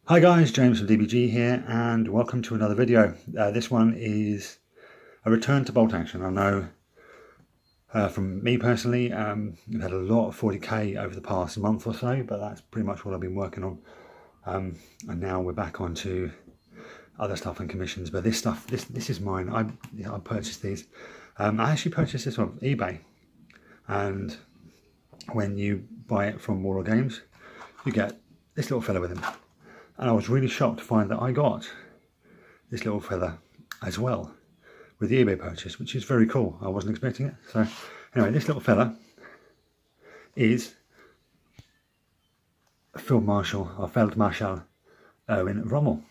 Hi guys, James from DBG here and welcome to another video. This one is a return to bolt action. I know from me personally, I've had a lot of 40k over the past month or so, but that's pretty much what I've been working on. And now we're back onto other stuff and commissions, but this stuff, this is mine. I purchased these. I actually purchased this on eBay, and when you buy it from Warlord Games, you get this little fella with him. And I was really shocked to find that I got this little fella as well with the eBay purchase, which is very cool. I wasn't expecting it. So anyway, this little fella is Field Marshal Erwin Rommel.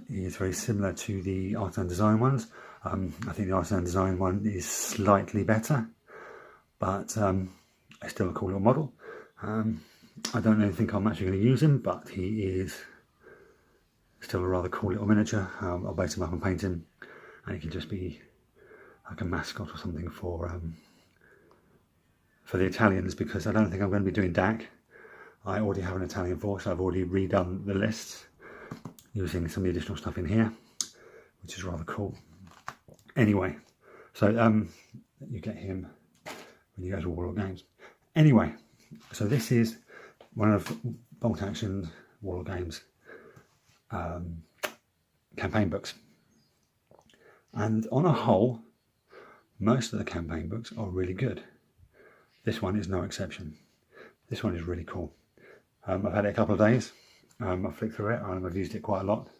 He is very similar to the Art and Design ones. I think the Art and Design one is slightly better, but it's still a cool little model. I don't really think I'm actually going to use him, but he is still a rather cool little miniature. I'll base him up and paint him, and he can just be like a mascot or something for the Italians, because I don't think I'm going to be doing DAC. I already have an Italian force. I've already redone the lists using some of the additional stuff in here, which is rather cool. Anyway, so you get him when you go to Warlord Games. Anyway, so this is one of Bolt Action Warlord Games campaign books, and on a whole, most of the campaign books are really good. This one is no exception. This one is really cool. I've had it a couple of days. I've flicked through it and I've used it quite a lot,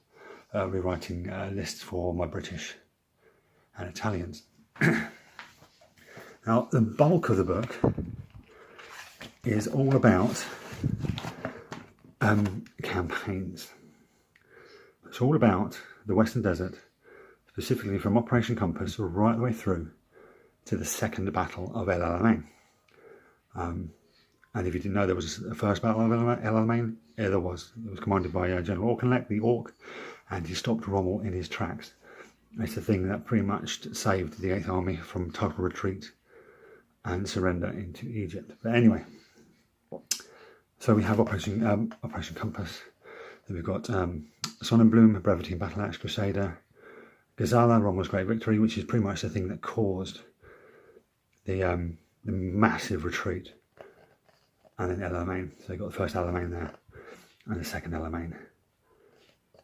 rewriting lists for my British and Italians. Now, the bulk of the book is all about campaigns. It's all about the Western Desert, specifically from Operation Compass right the way through to the Second Battle of El Alamein. And if you didn't know there was a first battle of El Alamein, there was. It was commanded by General Auchinleck, the Orc, and he stopped Rommel in his tracks. It's the thing that pretty much saved the 8th Army from total retreat and surrender into Egypt. But anyway, so we have Operation Compass. Then we've got Sonnenblume, Brevity and Battle Axe, Crusader, Gazala, Rommel's Great Victory, which is pretty much the thing that caused the massive retreat. And then El Alamein. So you've got the first El Alamein there, and the second El Alamein.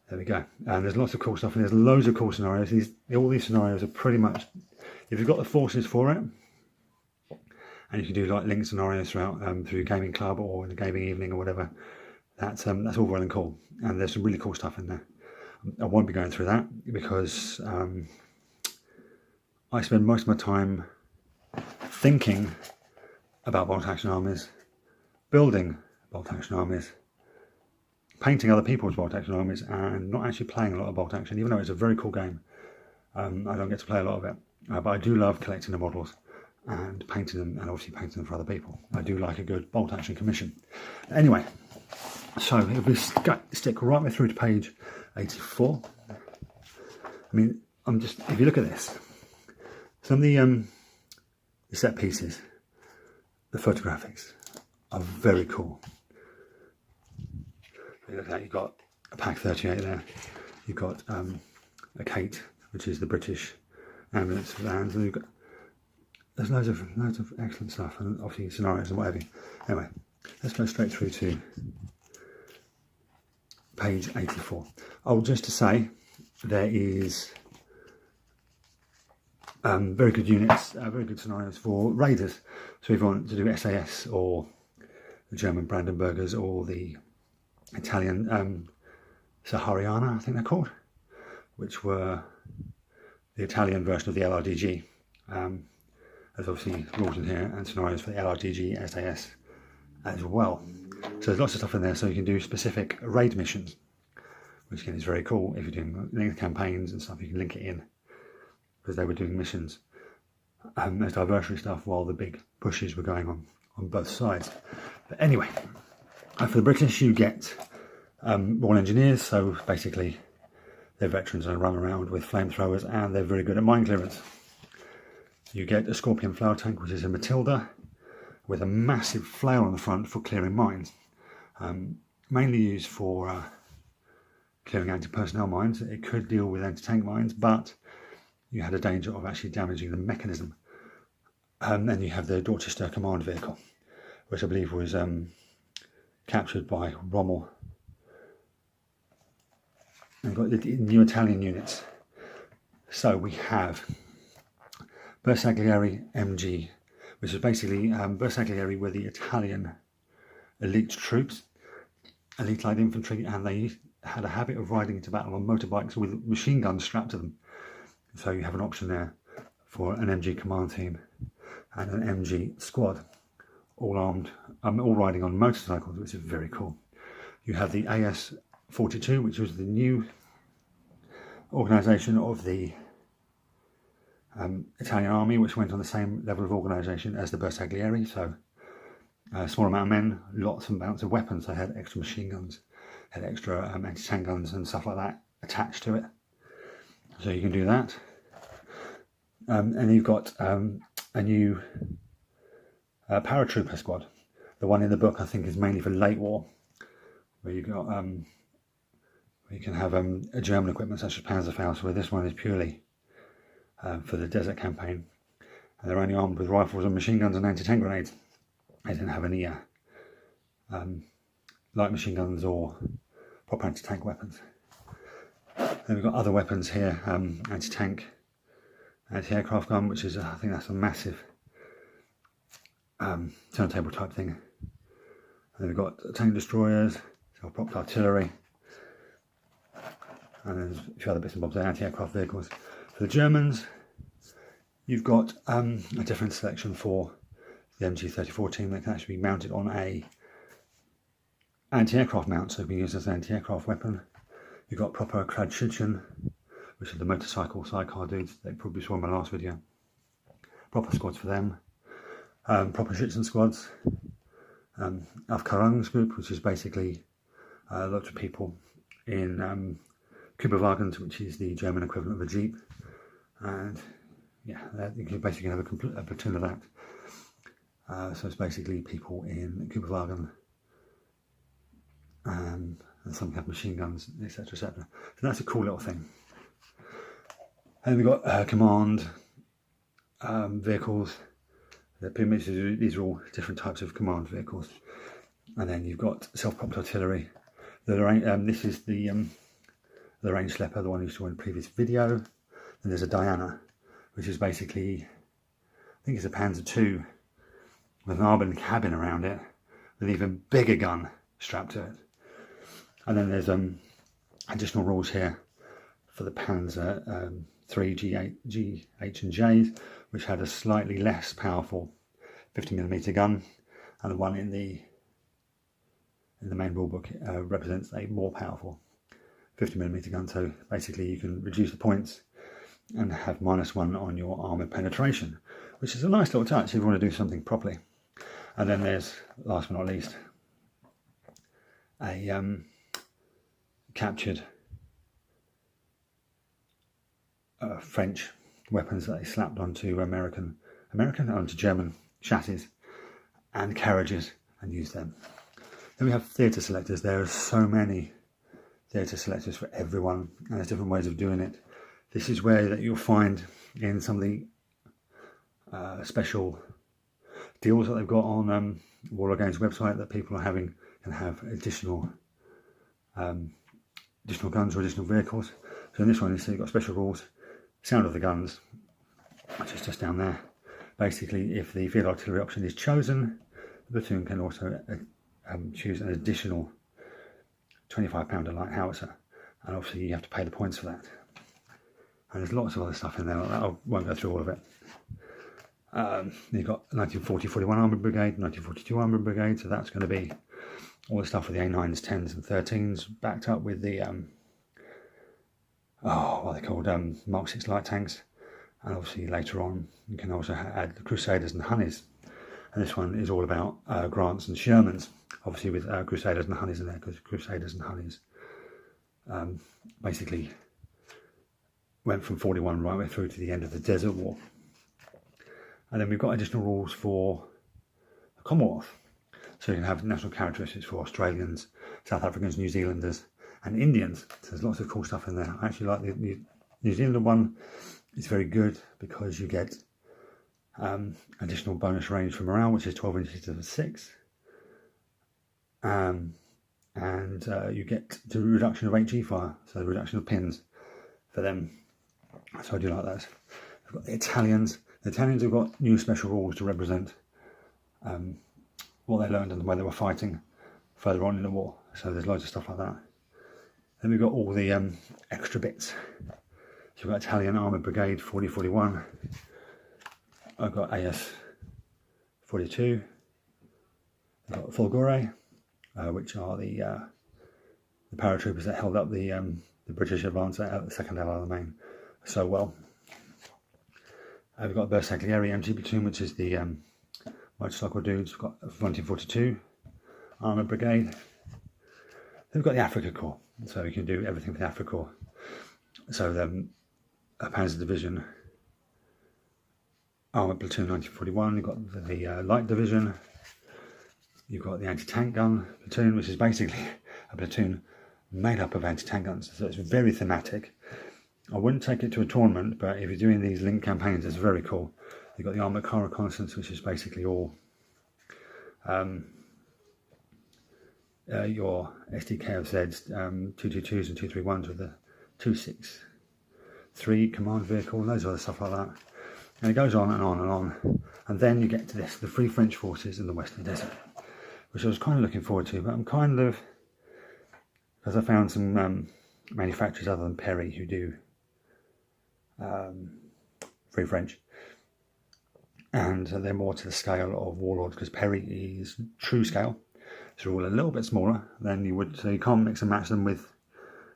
There we go. And there's lots of cool stuff, and there's loads of cool scenarios. All these scenarios are pretty much, if you've got the forces for it, and you can do like linked scenarios throughout through gaming club or in the gaming evening or whatever. That's all well and cool, and there's some really cool stuff in there. I won't be going through that because I spend most of my time thinking about bolt action armies, building bolt action armies, painting other people's bolt action armies, and not actually playing a lot of bolt action, even though it's a very cool game. I don't get to play a lot of it, but I do love collecting the models and painting them, and obviously painting them for other people. I do like a good bolt action commission. Anyway, so if we stick right way through to page 84, I mean, if you look at this, some of the set pieces, the photographics are very cool. Look at that, you've got a Pack 38 there, you've got a Kate, which is the British ambulance vans, and you've got, there's loads of excellent stuff, and obviously scenarios and whatever. Anyway, let's go straight through to page 84. Oh, just to say, there is very good units, very good scenarios for raiders. So if you want to do SAS or the German Brandenburgers or the Italian Sahariana, I think they're called, which were the Italian version of the LRDG. There's obviously rules in here and scenarios for the LRDG SAS as well. So there's lots of stuff in there, so you can do specific raid missions, which again is very cool. If you're doing linked campaigns and stuff, you can link it in, because they were doing missions as diversionary stuff while the big pushes were going on both sides. But anyway, for the British, you get Royal Engineers, so basically they're veterans and run around with flamethrowers, and they're very good at mine clearance. You get a Scorpion flower tank, which is a Matilda, with a massive flail on the front for clearing mines. mainly used for clearing anti-personnel mines. It could deal with anti-tank mines, but you had a danger of actually damaging the mechanism. Then you have the Dorchester command vehicle, which I believe was captured by Rommel. And got the new Italian units. So we have Bersaglieri MG, which is basically Bersaglieri were the Italian elite troops, elite light infantry, and they had a habit of riding into battle on motorbikes with machine guns strapped to them. So you have an option there for an MG command team and an MG squad, all armed, all riding on motorcycles, which is very cool. You have the AS-42, which was the new organisation of the Italian army, which went on the same level of organisation as the Bersaglieri. So a small amount of men, lots of amounts of weapons. They had extra machine guns, had extra anti-tank guns and stuff like that attached to it. So you can do that. And you've got a new paratrooper squad. The one in the book I think is mainly for late war, where you got where you can have a German equipment such as Panzerfaust, where this one is purely for the desert campaign, and they're only armed with rifles and machine guns and anti-tank grenades. They didn't have any light machine guns or proper anti-tank weapons. Then we've got other weapons here, anti-tank, anti-aircraft gun, which is I think that's a massive turntable type thing. And then we've got tank destroyers, self-propped artillery, and then a few other bits and bobs, anti-aircraft vehicles. For the Germans, you've got a different selection for the MG-34 team that can actually be mounted on a anti-aircraft mount, so it can be used as an anti-aircraft weapon. You've got proper Kradschützen, which are the motorcycle sidecar dudes that you probably saw in my last video. Proper squads for them. Proper Schützen squads. Aufklärungsgruppe, which is basically lots of people in Kübelwagens, which is the German equivalent of a jeep. And yeah, you can basically have a platoon of that. So it's basically people in Kübelwagen, and some have machine guns, etc., etc. So that's a cool little thing. And we've got command vehicles. These are all different types of command vehicles. And then you've got self-propped artillery. This is the range Schlepper, the one you saw in the previous video. Then there's a Diana, which is basically, I think it's a Panzer II with an Arbin cabin around it, with an even bigger gun strapped to it. And then there's additional rules here for the Panzer III G, H and J's, which had a slightly less powerful 50mm gun, and the one in the main rulebook represents a more powerful 50mm gun. So basically you can reduce the points and have -1 on your armour penetration, which is a nice little touch if you want to do something properly. And then there's, last but not least, a captured French weapons that they slapped onto onto German chassis and carriages and used them. Then we have theatre selectors. There are so many theatre selectors for everyone, and there's different ways of doing it. This is where that you'll find in some of the special deals that they've got on Warlord Games website, that people can have additional guns or additional vehicles. So in this one, you see you've got special rules. Sound of the guns, which is just down there. Basically, if the field artillery option is chosen, the platoon can also choose an additional 25-pounder light howitzer, and obviously you have to pay the points for that. And there's lots of other stuff in there like that. I won't go through all of it. You've got 1940-41 Armoured Brigade, 1942 Armoured Brigade, so that's going to be all the stuff with the A9s, 10s and 13s, backed up with the what are they called, Mark 6 light tanks. And obviously later on you can also add the Crusaders and Honeys, and this one is all about Grants and Shermans, obviously with Crusaders and Honeys in there, because Crusaders and Honeys basically went from 41 right way through to the end of the Desert War. And then we've got additional rules for the Commonwealth. So you can have national characteristics for Australians, South Africans, New Zealanders, and Indians. So there's lots of cool stuff in there. I actually like the New Zealand one. It's very good because you get additional bonus range for morale, which is 12 inches to 6. And you get the reduction of HE fire, so the reduction of pins for them. So I do like those. We've got the Italians. The Italians have got new special rules to represent what they learned and the way they were fighting further on in the war. So there's loads of stuff like that. Then we've got all the extra bits. So we've got Italian Armoured Brigade 4041. I've got AS 42. I've got Folgore, which are the paratroopers that held up the British advance at the Second Alamein so well. We've got Bersaglieri MG Platoon, which is the motorcycle dudes. We've got 1942 Armoured Brigade. Then we've got the Africa Corps, so we can do everything with the Africa Corps. So the Panzer Division Armoured Platoon 1941. You've got the Light Division. You've got the anti-tank gun platoon, which is basically a platoon made up of anti-tank guns. So it's very thematic. I wouldn't take it to a tournament, but if you're doing these link campaigns, it's very cool. You've got the Armoured Car Reconnaissance, which is basically all your SDKFZs, 222s and 231s with the 263 command vehicle and loads of other stuff like that. And it goes on and on and on. And then you get to this, the Free French Forces in the Western Desert, which I was kind of looking forward to, but I'm kind of, because I found some manufacturers other than Perry who do Free French, and they're more to the scale of Warlords, because Perry is true scale, so all a little bit smaller than you would, so you can't mix and match them with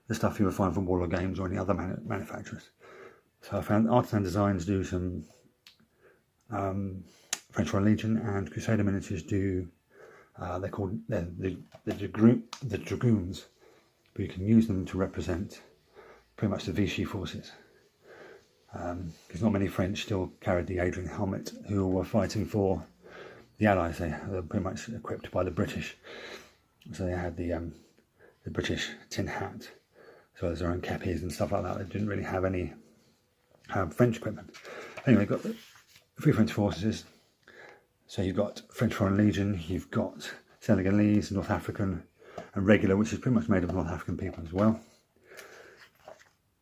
the stuff you would find from Warlord Games or any other manufacturers. So I found Artisan Designs do some French Royal Legion, and Crusader Miniatures do, they're called the Dragoons, but you can use them to represent pretty much the Vichy forces. Because not many French still carried the Adrian helmet who were fighting for the Allies. They were pretty much equipped by the British. So they had the British tin hat, as well as their own kepis and stuff like that. They didn't really have any French equipment. Anyway, you've got the Free French Forces. So you've got French Foreign Legion, you've got Senegalese, North African, and regular, which is pretty much made of North African people as well.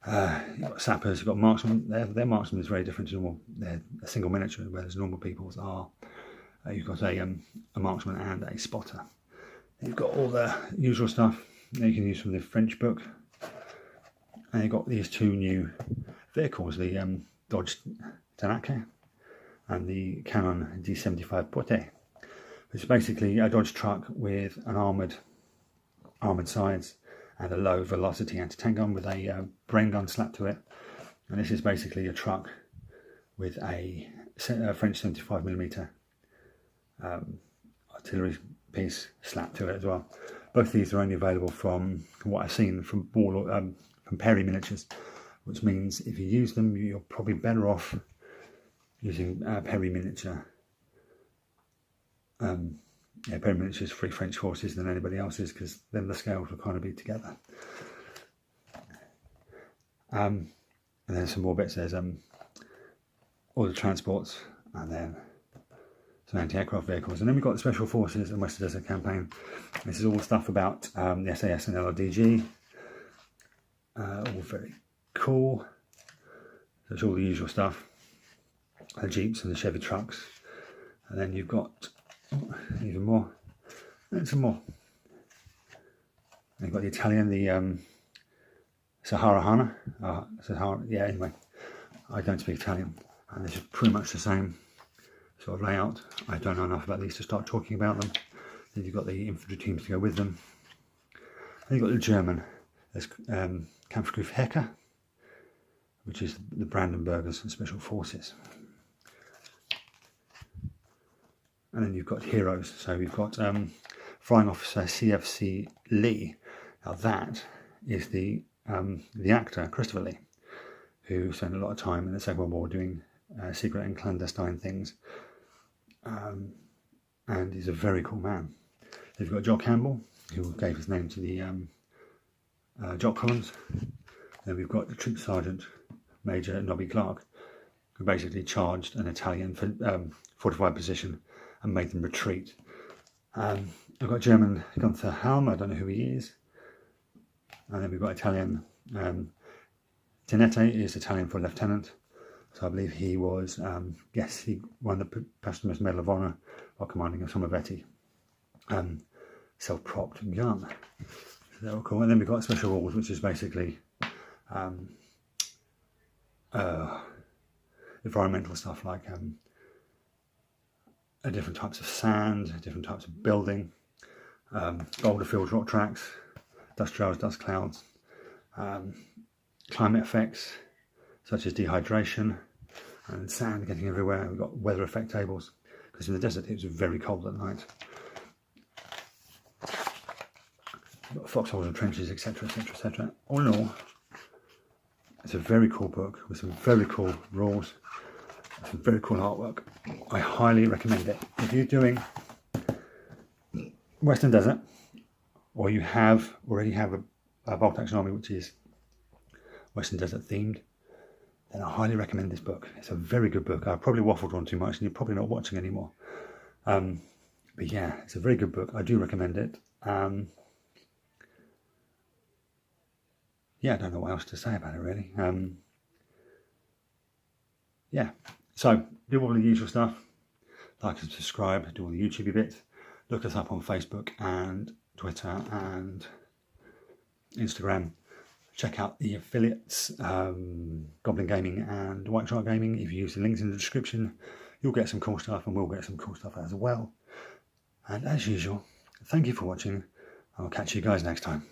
You've got sappers, you've got marksmen. Their marksman is very different to normal. They're a single miniature, whereas normal people's are. You've got a marksman and a spotter. You've got all the usual stuff that you can use from the French book. And you've got these two new vehicles, the Dodge Tanaka and the Canon D75 Porte, which is basically a Dodge truck with an armoured sides and a low velocity anti-tank gun with a brain gun slapped to it. And this is basically a truck with a French 75mm artillery piece slapped to it as well. Both these are only available from what I've seen from Perry Miniatures, which means if you use them, you're probably better off using Perry Miniature. Perry Miniatures Free French Forces than anybody else's, because then the scales will kind of be together. And then some more bits. There's all the transports, and then some anti-aircraft vehicles, and then we've got the Special Forces and Western Desert Campaign. This is all stuff about the SAS and LRDG. All very cool. So it's all the usual stuff. The Jeeps and the Chevy trucks, and then you've got even more, and some more. And you've got the Italian, the Sahara Hana. Sahara, yeah, anyway, I don't speak Italian, and this is pretty much the same sort of layout. I don't know enough about these to start talking about them. Then you've got the infantry teams to go with them. And you've got the German. There's Kampfgruppe Hecker, which is the Brandenburgers and Special Forces. And then you've got heroes. So we've got Flying Officer CFC Lee. Now that is the actor Christopher Lee, who spent a lot of time in the Second World War doing secret and clandestine things, and he's a very cool man. We've got Jock Campbell, who gave his name to the Jock columns. Then we've got the Troop Sergeant Major Nobby Clark, who basically charged an Italian fortified position and made them retreat. I've got German Gunther Helm, I don't know who he is. And then we've got Italian, Tenete is Italian for lieutenant. So I believe he was, yes, he won the posthumous Medal of Honor while commanding a Sommervetti self-propped gun. So they were cool. And then we've got Special Rules, which is basically environmental stuff like different types of sand, different types of building, boulder fields, rock tracks, dust trails, dust clouds, climate effects such as dehydration and sand getting everywhere. We've got weather effect tables because in the desert it was very cold at night. We've got foxholes and trenches, etc, etc, etc. All in all, it's a very cool book with some very cool rules, some very cool artwork. I highly recommend it. If you're doing Western Desert, or you already have a bulk taxonomy which is Western Desert themed, then I highly recommend this book. It's a very good book. I've probably waffled on too much and you're probably not watching anymore. But yeah, it's a very good book. I do recommend it. Yeah, I don't know what else to say about it really. Yeah, so do all the usual stuff. Like and subscribe, do all the YouTube bits. Look us up on Facebook and Twitter and Instagram. Check out the affiliates, Goblin Gaming and White Shark Gaming. If you use the links in the description, you'll get some cool stuff and we'll get some cool stuff as well. And as usual, thank you for watching. I'll catch you guys next time.